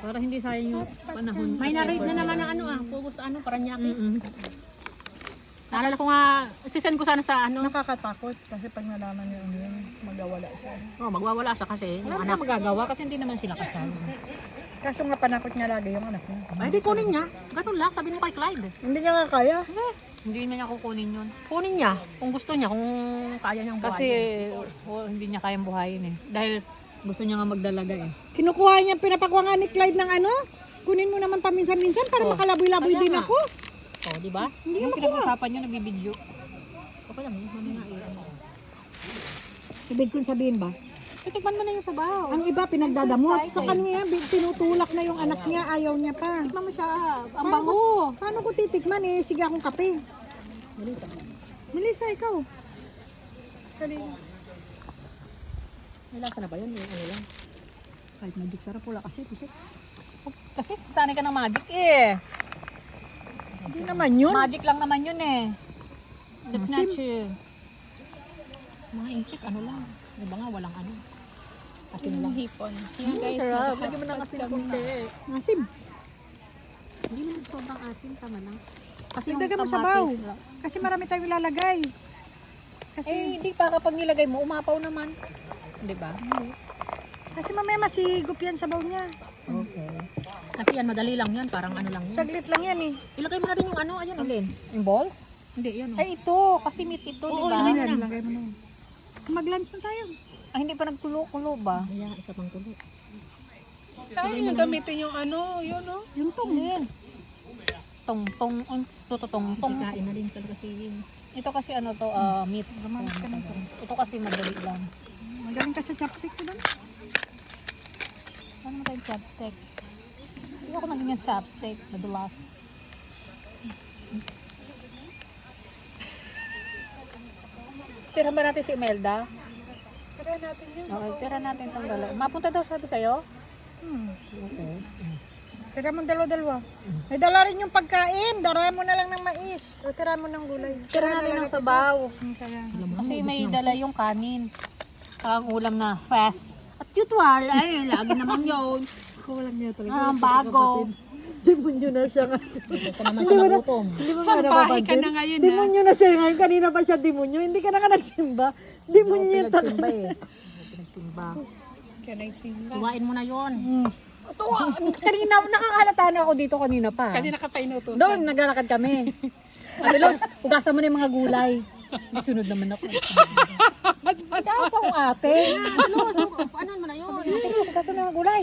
Para hindi sayang yung panahon. May na-rate na naman ng Pugos Paranaque. Naalala ko nga, sisend ko sana sa Nakakatakot kasi pag nalaman niyo yun, magawala siya. magwawala siya kasi. Yung anak magagawa kasi hindi naman sila kasal. Kaso nga panakot niya lagi yung anak niya. Ay, di kunin niya. Ganun lang, sabi mo kay Clyde. Hindi niya nga kaya. Hindi niya kukunin yun. Kunin niya, kung gusto niya, kung kaya niyang buhayin. Kasi hindi niya kayang buhayin eh. Dahil gusto niya nga magdalaga eh. Kinukuha niya, pinapakwa nga ni Clyde ng kunin mo naman paminsan-minsan para makalaboy-laboy din ako. Oh, di ba? Hindi yung pinag-usapan niyo, nagbibideo. Okay lang, mamaya Ibig kong sabihin ba? Titikman mo na yung sabaw. Ang iba pinagdadamot. Sa kanya, tinutulak na yung anak niya, ayaw niya pa. Tikman mo siya. Ang bango. Paano ko titikman sige akong kape. Melissa, ikaw. May lasa na ba yun? Yung ano lang. Kahit magic sarap, wala kasi. Kasi sanay ka ng magic eh. Hindi naman yun. Magic lang naman yun eh. It's not true. Mga inchik, lang. Diba nga, walang asin lang. Hipon. Yan guys, lagyan mo ng asin na kunti. Asim. Hindi mo sobrang asin, tama lang. Kasi Dagdagan mo sabaw. Kasi marami tayong ilalagay. Kasi, hindi pa kapag nilagay mo, umapaw naman. Di ba? kasi mamaya masigop yan sabaw niya. Okay. Kasi yan, madali lang yan. Parang lang yan. Saglit lang yan Ilagay mo na rin yung ayun. Alin? Yung balls? Hindi, yan Ay, ito. Kasi meat ito, di ba? Ilagay mo na. Mag-lunch na tayo. Ah, hindi pa nagkulo-kulo ba? Kaya, isa pang kulo. Tayo yung gamitin yung yung tong. Tong-tong. Totong-tong. Kain na rin talaga si Ito kasi meat. Ito kasi madali lang. Magaling ka sa chopstick ko doon. Ano mo tayong chopstick? Hindi ako naging chopstick. Madalas. Tira ba natin si Imelda? Tira natin yun. Okay, tira natin itong dalawa. Mapunta daw sabi sa'yo? Okay. Tira mo dalawa-dalawa. May dala rin yung pagkain. Dara mo na lang ng mais. O tira mo ng gulay. Tira natin ng sabaw. Kaya. Kasi may dala yung kanin. Saka ang ulam na fast. At usual, ay, lagi naman yun. Walang niya talaga. Bago. Demonyo na siya nga. Hindi mo nagutom. Sampahe ka na ngayon ha. Demonyo na siya ngayon. Kanina pa siya demonyo. Hindi ka na nagsimba. Demonyo talaga. Pinagsimba. Kaya nagsimba. Iwain mo na yon. Ito, kanina, nakakahalata na ako dito kanina pa. Kanina ka pa inutusan. Doon, naglalakad kami. Abilos, ugasan mo na yung mga gulay. Bisunod naman ako. Ikaw pa kung ate. Alos, ano mo na yun? Ugasan mo na yung mga gulay.